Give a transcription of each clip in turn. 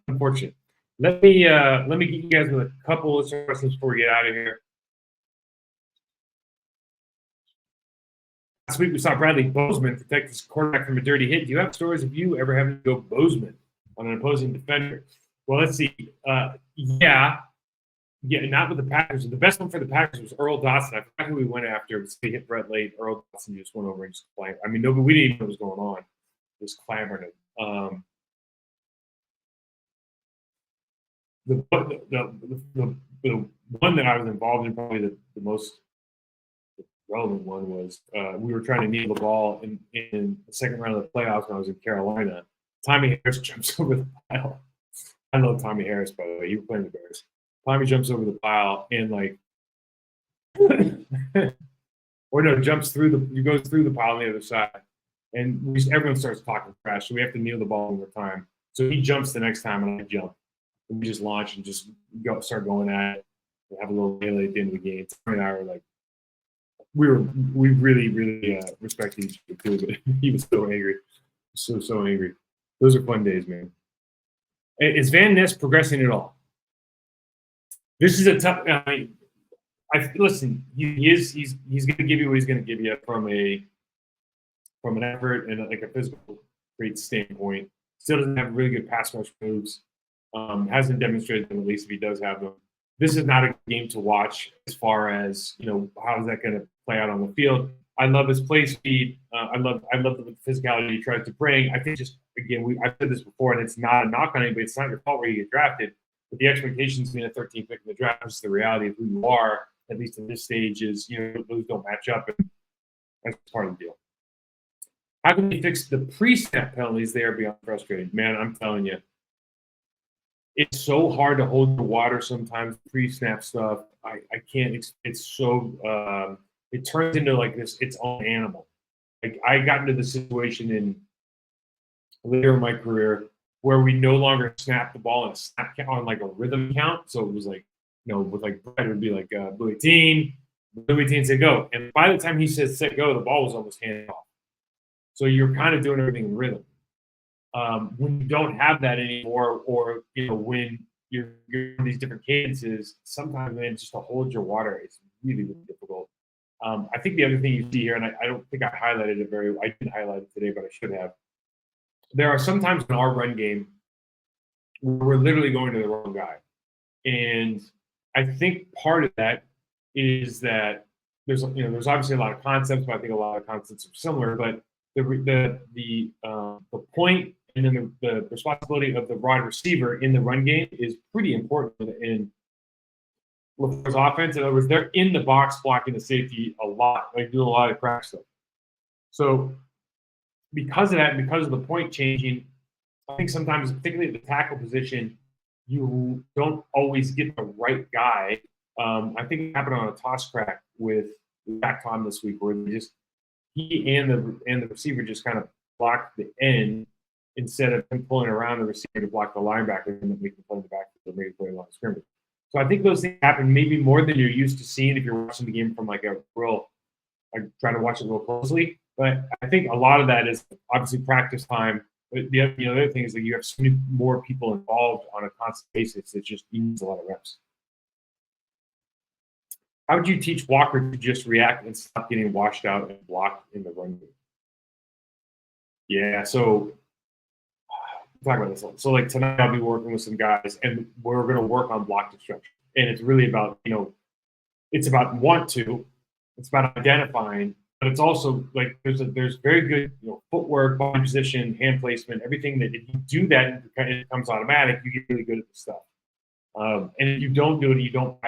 Unfortunate. Let me get you guys with a couple of questions before we get out of here. Last week we saw Bradley Bozeman protect his quarterback from a dirty hit. Do you have stories of you ever having to go Bozeman on an opposing defender? Well, let's see. Yeah, not with the Packers. The best one for the Packers was Earl Dotson. I forgot who we went after. He hit Brett late. Earl Dotson just went over and just clamored. I mean, we didn't even know what was going on. Just clamored it. The one that I was involved in, probably the most relevant one, was we were trying to kneel the ball in the second round of the playoffs when I was in Carolina. Tommy Harris jumps over the pile. I love Tommy Harris, by the way. He was playing the Bears. Tommy jumps over the pile and jumps through goes through the pile on the other side, and everyone starts talking trash. So we have to kneel the ball one more time. So he jumps the next time, and I jump. And we just launch and just start going at it. We have a little melee at the end of the game. Tommy and I were like, we really, really respected each other too, but he was so angry. So angry. Those are fun days, man. Is Van Ness progressing at all? This is a tough. Listen. He's going to give you what he's going to give you from an effort and like a physical great standpoint. Still doesn't have really good pass rush moves. Hasn't demonstrated them, at least if he does have them. This is not a game to watch as far as, how is that going to play out on the field. I love his play speed. I love the physicality he tries to bring. I think just, again, I've said this before, and it's not a knock on anybody. It's not your fault where you get drafted. But the expectations being a 13th pick in the draft is the reality of who you are, at least in this stage, is, those don't match up. And that's part of the deal. How can we fix the pre-snap penalties? They are beyond frustrating. Man, I'm telling you. It's so hard to hold your water sometimes, pre-snap stuff. I can't. It's so it turns into like its own animal. Like I got into the situation later in my career where we no longer snap the ball and snap count on like a rhythm count. So it was like, with like Brett, it would be like Louis Teen said go, and by the time he says set go, the ball was almost handed off. So you're kind of doing everything in rhythm. When you don't have that anymore, or when you're in these different cadences, sometimes, man, just to hold your water is really, really difficult. I think the other thing you see here, and I don't think I highlighted it I didn't highlight it today, but I should have. There are some times in our run game where we're literally going to the wrong guy, and I think part of that is that there's obviously a lot of concepts, but I think a lot of concepts are similar. But the point and then the responsibility of the wide receiver in the run game is pretty important in LaFleur's offense. In other words, they're in the box blocking the safety a lot. They do a lot of crack stuff. So because of that, and because of the point changing, I think sometimes, particularly at the tackle position, you don't always get the right guy. I think it happened on a toss crack with Zach Tom this week, where he and the receiver just kind of blocked the end instead of him pulling around the receiver to block the linebacker and then making the play in the backfield or making play along scrimmage. So I think those things happen maybe more than you're used to seeing if you're watching the game from like trying to watch it real closely. But I think a lot of that is obviously practice time. But the other thing is that you have so many more people involved on a constant basis. It just needs a lot of reps. How would you teach Walker to just react and stop getting washed out and blocked in the run game? Yeah, so talk about this one. So like tonight I'll be working with some guys, and we're going to work on block destruction. And it's really about, it's about it's about identifying, but it's also like there's very good footwork, body position, hand placement, everything that if you do that, it becomes automatic. You get really good at this stuff. And if you don't do it, you don't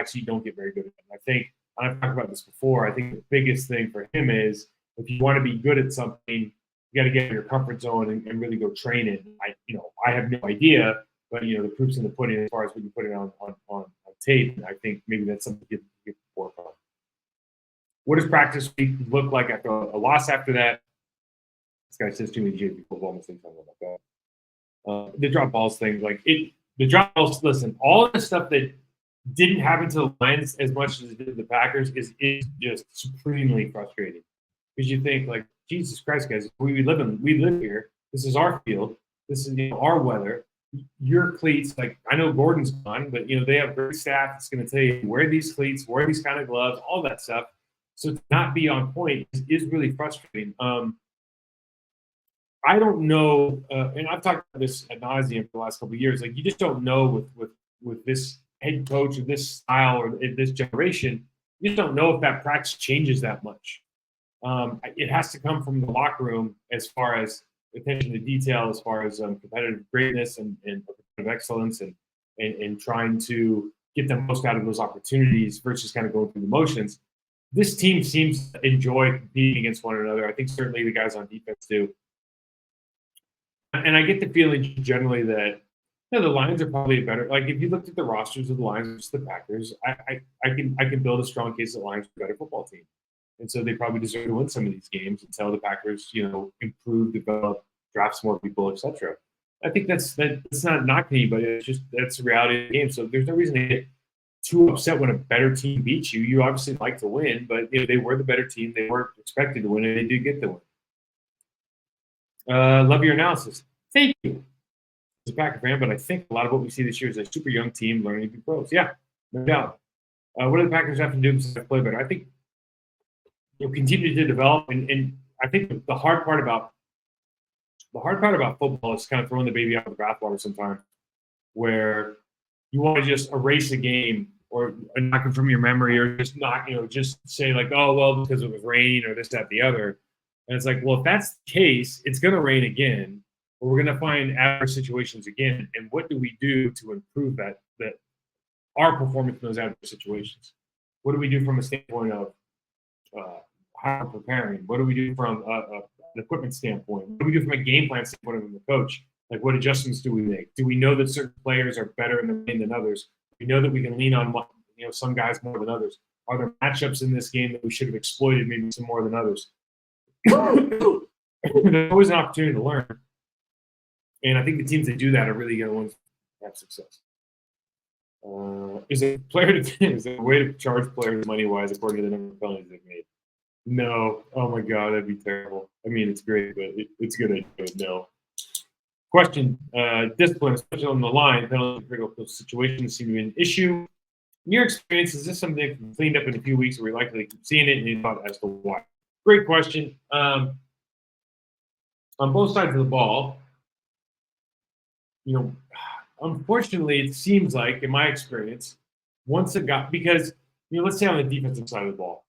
get very good at it. And I think, and I've talked about this before, I think the biggest thing for him is if you want to be good at something, you got to get in your comfort zone and really go train it. I have no idea, but the proof's in the pudding as far as when you put it on tape. And I think maybe that's something you can work on. What does practice week look like after a loss after that? This guy says too many JV football mistakes. I don't know about that. The drop balls thing, the drop balls. Listen, all of the stuff that didn't happen to the Lions as much as it did to the Packers is just supremely frustrating, because you think like, Jesus Christ, guys, we live here. This is our field. This is our weather. your cleats, like I know Gordon's gone, but they have great staff that's going to tell you wear these cleats, wear these kind of gloves, all that stuff. So to not be on point is really frustrating. I don't know, and I've talked about this ad nauseum for the last couple of years. Like you just don't know with this head coach or this style or this generation, you just don't know if that practice changes that much. It has to come from the locker room as far as attention to detail, as far as competitive greatness and competitive excellence, and trying to get the most out of those opportunities versus kind of going through the motions. This team seems to enjoy competing against one another. I think certainly the guys on defense do. And I get the feeling generally that the Lions are probably better. Like if you looked at the rosters of the Lions versus the Packers, I can build a strong case that the Lions are a better football team. And so they probably deserve to win some of these games until the Packers, improve, develop, draft some more people, etc. I think that's not knocking anybody. It's just that's the reality of the game. So there's no reason to get too upset when a better team beats you. You obviously like to win, but they were the better team. They weren't expected to win, and they did get the win. Love your analysis. Thank you. As a Packer fan, but I think a lot of what we see this year is a super young team learning to be pros. Yeah, no doubt. What do the Packers have to do besides play better? I think continue to develop, and I think the hard part about football is kind of throwing the baby out of the bathwater sometimes, where you want to just erase a game or knock it from your memory, or just not, just say like, oh well, because it was raining or this, that, the other. And it's like, well, if that's the case, it's going to rain again, or we're going to find adverse situations again. And what do we do to improve that our performance in those adverse situations? What do we do from a standpoint of how we're preparing? What do we do from an equipment standpoint? What do we do from a game plan standpoint from the coach? Like, what adjustments do we make? Do we know that certain players are better in the game than others? We know that we can lean on some guys more than others. Are there matchups in this game that we should have exploited maybe some more than others? There's always an opportunity to learn, and I think the teams that do that are really going to ones that have success. Is there a way to charge players money-wise according to the number of penalties they've made? No. Oh my God, that'd be terrible. I mean, it's great, but it's good. No. Question: discipline, especially on the line, penalty critical situations seem to be an issue. In your experience, is this something that can be cleaned up in a few weeks, or we likely keep seeing it, and you thought as to why? Great question. On both sides of the ball, unfortunately, it seems like, in my experience, once it got, because let's say on the defensive side of the ball,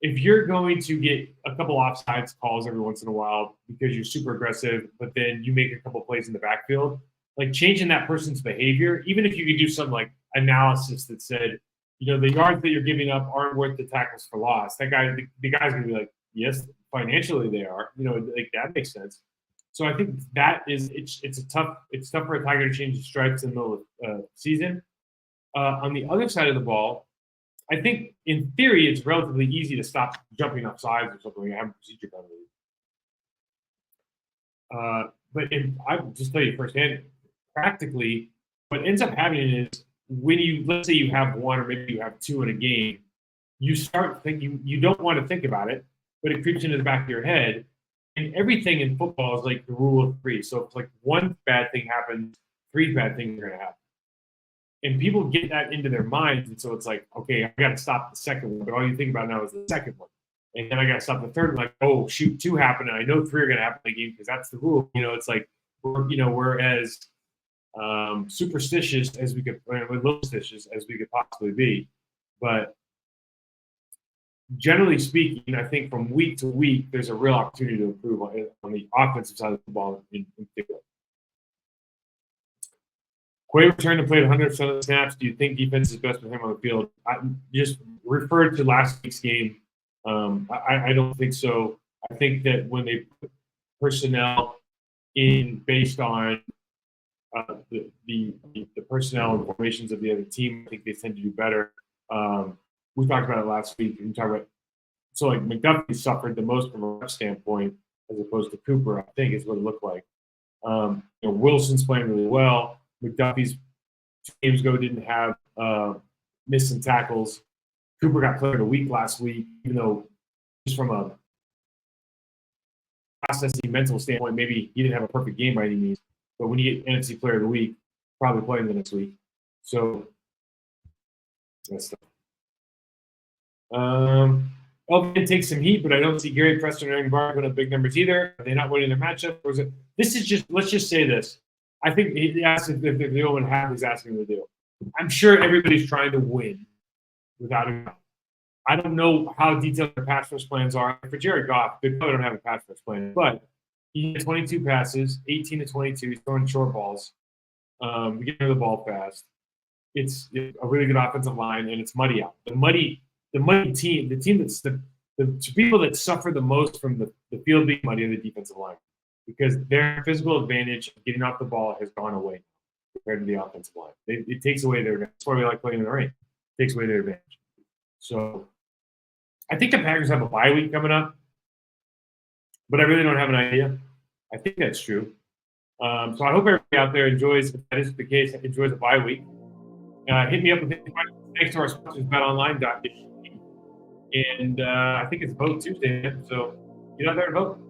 if you're going to get a couple offsides calls every once in a while because you're super aggressive, but then you make a couple plays in the backfield, like changing that person's behavior, even if you could do some like analysis that said, the yards that you're giving up aren't worth the tackles for loss. That guy, the guy's gonna be like, yes, financially they are. Like that makes sense. So I think that is it's tough for a Tiger to change the stripes in the middle of season. On the other side of the ball, I think in theory it's relatively easy to stop jumping off sides or something. I have a procedure penalty. But I will just tell you firsthand, practically, what ends up happening is when let's say you have one or maybe you have two in a game, you start thinking, you don't want to think about it, but it creeps into the back of your head. And everything in football is like the rule of three. So if like one bad thing happens, three bad things are going to happen. And people get that into their minds. And so it's like, okay, I got to stop the second one. But all you think about now is the second one. And then I got to stop the third one. Like, oh, shoot, two happened. And I know three are going to happen in the game because that's the rule. It's like, we're as superstitious as we could, superstitious as we could possibly be. But generally speaking, I think from week to week, there's a real opportunity to improve on the offensive side of the ball in particular. Quay returned and played 100% of the snaps. Do you think defense is best with him on the field? I just referred to last week's game. I don't think so. I think that when they put personnel in based on the personnel and formations of the other team, I think they tend to do better. We talked about it last week. We talked about so like McDuffie suffered the most from a rep standpoint as opposed to Cooper. I think is what it looked like. Wilson's playing really well. McDuffie's 2 games ago didn't have missed some tackles. Cooper got player of the week last week, even though just from a processing mental standpoint, maybe he didn't have a perfect game by any means. But when you get NFC player of the week, probably playing the next week. So that's stuff. Elgin takes some heat, but I don't see Gary Preston or Aaron Barr putting up big numbers either. Are they not winning their matchup? Or is it? This is just. Let's just say this. I think he asked if the Owen half is asking to do. I'm sure everybody's trying to win, without a doubt. I don't know how detailed their pass rush plans are. For Jared Goff, they probably don't have a pass rush plan, but he had 22 passes, 18 to 22. He's throwing short balls. Getting rid of the ball fast. It's a really good offensive line, and it's muddy out. The muddy team, the team that's the people that suffer the most from the field being muddy are the defensive line, because their physical advantage of getting off the ball has gone away compared to the offensive line. It takes away their advantage. That's why we like playing in the rain. It takes away their advantage. So I think the Packers have a bye week coming up, but I really don't have an idea. I think that's true. So I hope everybody out there enjoys, if that is the case, enjoys a bye week. Hit me up with any questions. Thanks to our sponsors, betonline.ag. And I think it's Vote Tuesday, so get out there and vote.